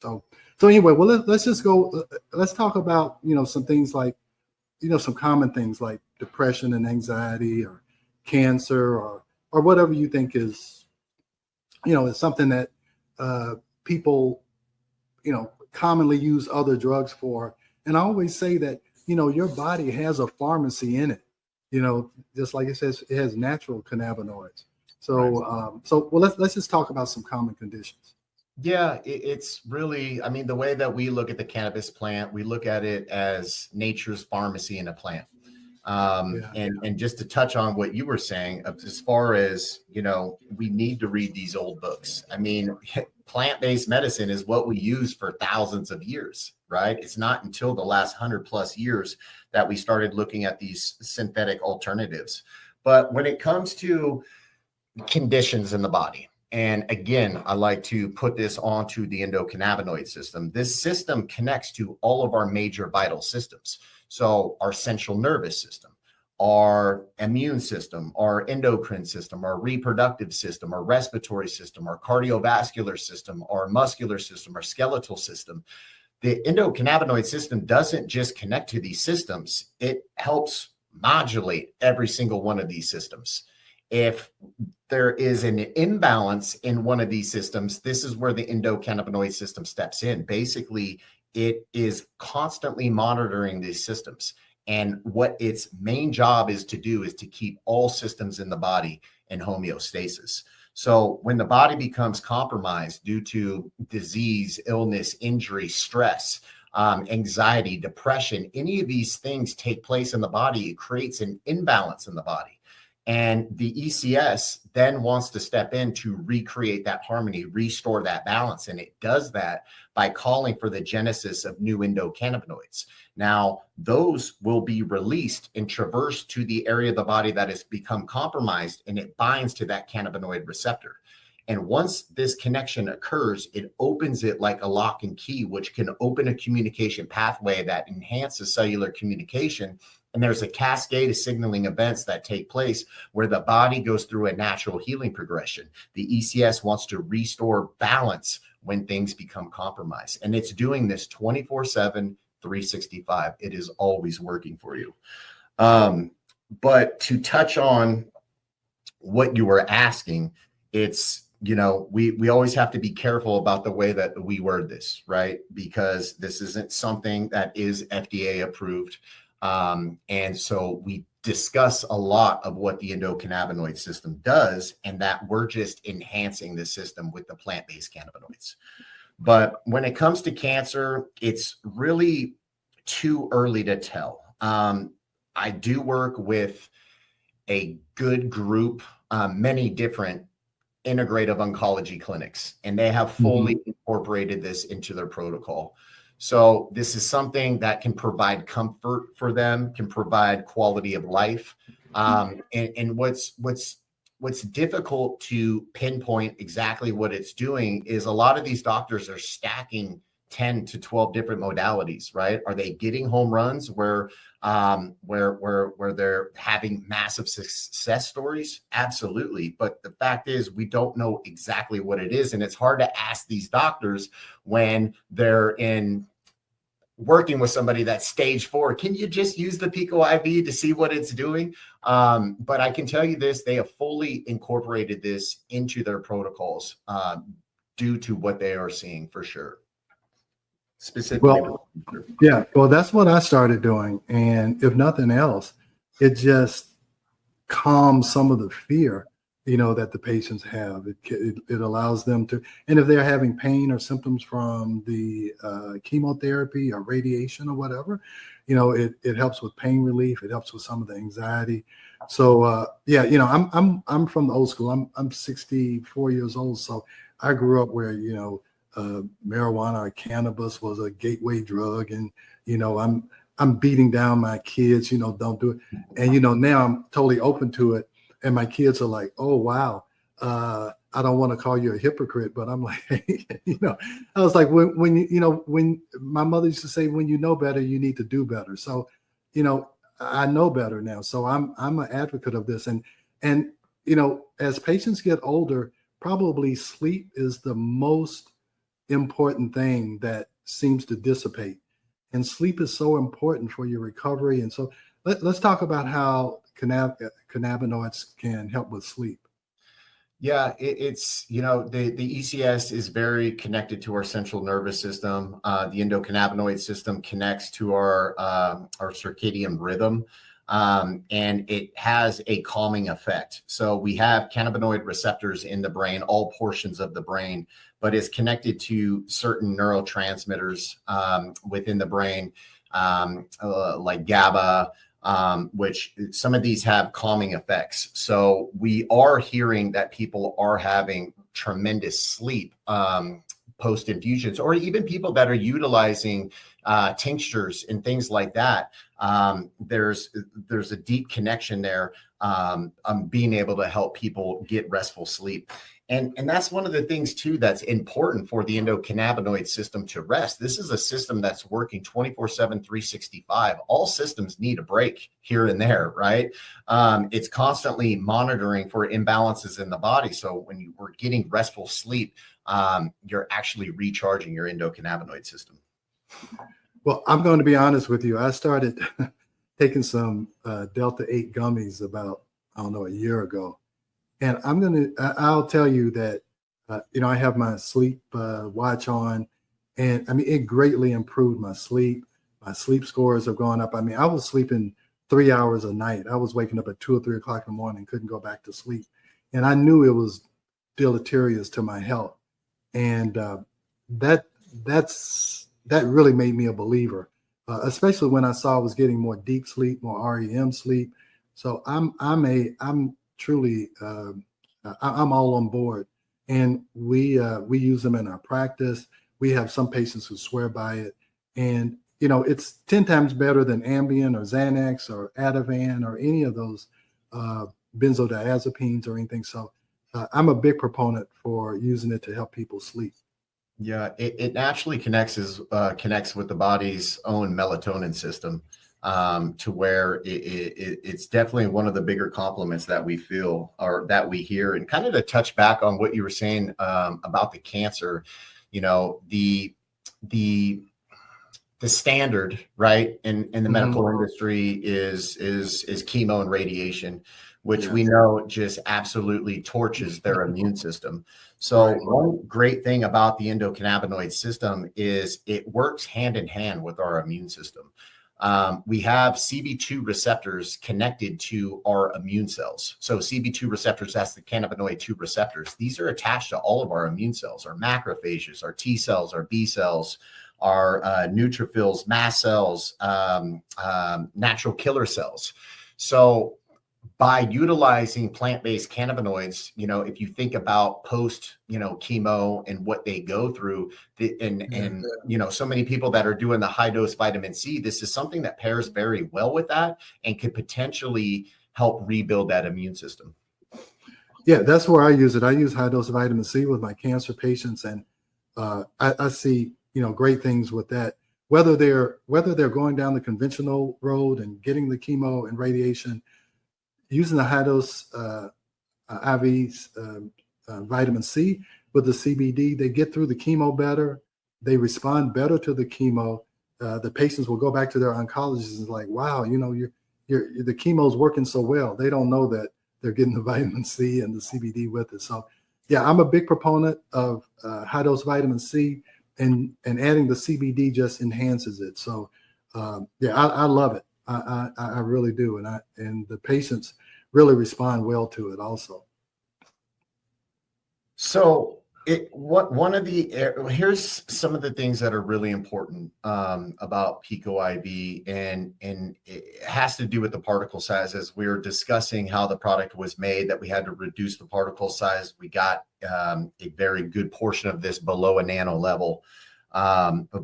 So anyway, well, let's just go. Let's talk about, some things like, some common things like depression and anxiety, or cancer, or whatever you think is, is something that people, commonly use other drugs for. And I always say that, your body has a pharmacy in it, just like it says, it has natural cannabinoids. So, Right. well, let's just talk about some common conditions. Yeah, it's really, I mean, the way that we look at the cannabis plant, we look at it as nature's pharmacy in a plant. Yeah. And just to touch on what you were saying, as far as, we need to read these old books. I mean, plant-based medicine is what we use for thousands of years, right? It's not until the last 100+ years that we started looking at these synthetic alternatives. But when it comes to conditions in the body, and again, I like to put this onto the endocannabinoid system. This system connects to all of our major vital systems. So our central nervous system, our immune system, our endocrine system, our reproductive system, our respiratory system, our cardiovascular system, our muscular system, our skeletal system. The endocannabinoid system doesn't just connect to these systems, it helps modulate every single one of these systems. If there is an imbalance in one of these systems, this is where the endocannabinoid system steps in. Basically, it is constantly monitoring these systems. And what its main job is to do is to keep all systems in the body in homeostasis. So when the body becomes compromised due to disease, illness, injury, stress, anxiety, depression, any of these things take place in the body, it creates an imbalance in the body. And the ECS then wants to step in to recreate that harmony, restore that balance. And it does that by calling for the genesis of new endocannabinoids. Now, those will be released and traverse to the area of the body that has become compromised, and it binds to that cannabinoid receptor. And once this connection occurs, it opens it like a lock and key, which can open a communication pathway that enhances cellular communication. And there's a cascade of signaling events that take place where the body goes through a natural healing progression. The ECS wants to restore balance when things become compromised. And it's doing this 24/7, 365. It is always working for you. But to touch on what you were asking, it's, we always have to be careful about the way that we word this, right? Because this isn't something that is FDA approved. And so we discuss a lot of what the endocannabinoid system does, and that we're just enhancing the system with the plant-based cannabinoids. But when it comes to cancer, it's really too early to tell. I do work with a good group, many different integrative oncology clinics, and they have fully incorporated this into their protocol. So this is something that can provide comfort for them, can provide quality of life. And what's difficult to pinpoint exactly what it's doing is a lot of these doctors are stacking 10 to 12 different modalities, right? Are they getting home runs where they're having massive success stories? Absolutely. But the fact is, we don't know exactly what it is. And it's hard to ask these doctors when they're in working with somebody that's stage 4. Can you just use the Pico IV to see what it's doing? But I can tell you this, they have fully incorporated this into their protocols due to what they are seeing for sure. Specifically. Well, yeah, well, that's what I started doing. And if nothing else, it just calms some of the fear, that the patients have. It allows them to, and if they're having pain or symptoms from the chemotherapy or radiation or whatever, it helps with pain relief. It helps with some of the anxiety. So yeah, I'm from the old school. I'm 64 years old, so I grew up where marijuana or cannabis was a gateway drug, and I'm beating down my kids, don't do it. And now I'm totally open to it, and my kids are like, oh wow, I don't want to call you a hypocrite, but I'm like, hey, I was like, when my mother used to say, when you know better, you need to do better. So I know better now, so I'm an advocate of this. And as patients get older, probably sleep is the most important thing that seems to dissipate. And sleep is so important for your recovery. And so let's talk about how cannabinoids can help with sleep. Yeah, it's, the ECS is very connected to our central nervous system. The endocannabinoid system connects to our circadian rhythm, and it has a calming effect. So we have cannabinoid receptors in the brain, all portions of the brain, but it's connected to certain neurotransmitters within the brain, like GABA, which some of these have calming effects. So we are hearing that people are having tremendous sleep post infusions, or even people that are utilizing tinctures and things like that. There's a deep connection there, being able to help people get restful sleep. And that's one of the things too that's important for the endocannabinoid system to rest. This is a system that's working 24/7, 365. All systems need a break here and there, right? It's constantly monitoring for imbalances in the body. So when you were getting restful sleep, you're actually recharging your endocannabinoid system. Well, I'm going to be honest with you. I started taking some Delta 8 gummies about, I don't know, a year ago. And I'll tell you that, I have my sleep watch on, and I mean, it greatly improved my sleep. My sleep scores have gone up. I mean, I was sleeping 3 hours a night. I was waking up at 2 or 3 o'clock in the morning, couldn't go back to sleep. And I knew it was deleterious to my health. And that really made me a believer, especially when I saw I was getting more deep sleep, more REM sleep. So I'm truly, I'm all on board, and we use them in our practice. We have some patients who swear by it, and it's 10 times better than Ambien or Xanax or Ativan or any of those benzodiazepines or anything. So I'm a big proponent for using it to help people sleep. Yeah, it naturally connects with the body's own melatonin system, to where it's definitely one of the bigger compliments that we feel or that we hear. And kind of to touch back on what you were saying about the cancer, the standard, right, in the medical industry is chemo and radiation, which we know just absolutely torches their immune system. So one great thing about the endocannabinoid system is it works hand in hand with our immune system. We have CB2 receptors connected to our immune cells. So CB2 receptors, that's the cannabinoid 2 receptors. These are attached to all of our immune cells, our macrophages, our T cells, our B cells, our neutrophils, mast cells, natural killer cells. So by utilizing plant-based cannabinoids, if you think about post, chemo and what they go through, and so many people that are doing the high dose vitamin C, this is something that pairs very well with that and could potentially help rebuild that immune system. Yeah, that's where I use it. I use high dose vitamin C with my cancer patients, and I see great things with that. Whether they're going down the conventional road and getting the chemo and radiation, using the high dose IVs, vitamin C with the CBD, they get through the chemo better. They respond better to the chemo. The patients will go back to their oncologist and like, wow, the chemo's working so well. They don't know that they're getting the vitamin C and the CBD with it. So yeah, I'm a big proponent of high dose vitamin C, and adding the CBD just enhances it. So yeah, I love it. I really do. And the patients really respond well to it also. So here's some of the things that are really important about Pico IV, and it has to do with the particle size. As we were discussing how the product was made, that we had to reduce the particle size. We got a very good portion of this below a nano level,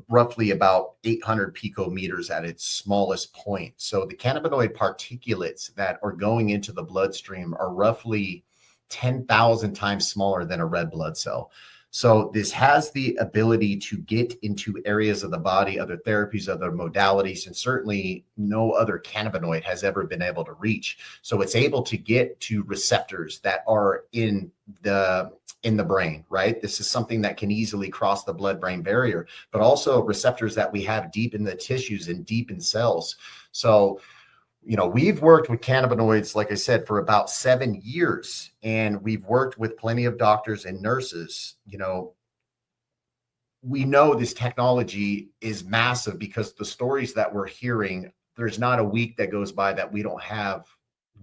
roughly about 800 picometers at its smallest point. So the cannabinoid particulates that are going into the bloodstream are roughly 10,000 times smaller than a red blood cell. So this has the ability to get into areas of the body, other therapies, other modalities, and certainly no other cannabinoid has ever been able to reach. So it's able to get to receptors that are in the brain, right? This is something that can easily cross the blood-brain barrier, but also receptors that we have deep in the tissues and deep in cells. So, you know, we've worked with cannabinoids, like I said, for about 7 years, and we've worked with plenty of doctors and nurses. You know, we know this technology is massive because the stories that we're hearing, there's not a week that goes by that we don't have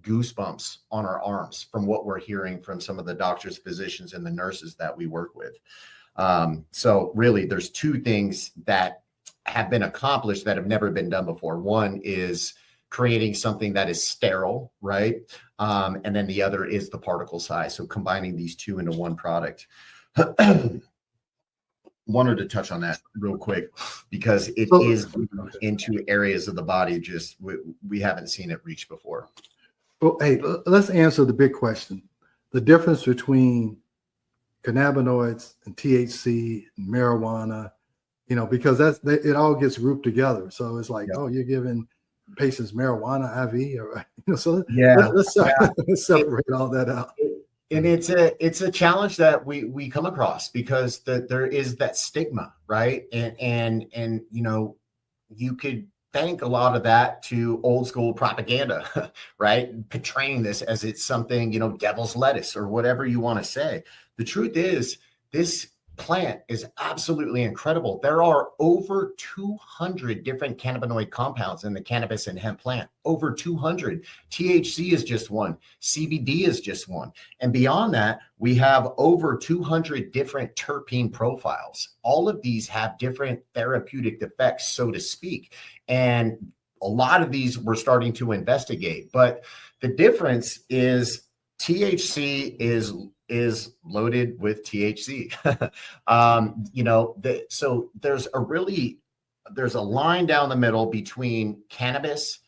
goosebumps on our arms from what we're hearing from some of the doctors, physicians, and the nurses that we work with. So really, there's two things that have been accomplished that have never been done before. One is creating something that is sterile, right? And then the other is the particle size. So combining these two into one product. Wanted to touch on that real quick because it is into areas of the body just we haven't seen it reach before. Well, hey, let's answer the big question. The difference between cannabinoids and THC and marijuana, you know, because it all gets grouped together. So it's like, oh, you're giving patients marijuana IV, or so let's separate all that out. And it's a challenge that we come across because there is that stigma, right? And you know, you could thank a lot of that to old school propaganda, right? Portraying this as it's something, you know, devil's lettuce or whatever you want to say. The truth is, this plant is absolutely incredible. There are over 200 different cannabinoid compounds in the cannabis and hemp plant. Over 200. THC is just one. CBD is just one. And beyond that, we have over 200 different terpene profiles. All of these have different therapeutic effects, so to speak. And a lot of these we're starting to investigate. But the difference is THC is loaded with THC. You know, so there's a line down the middle between cannabis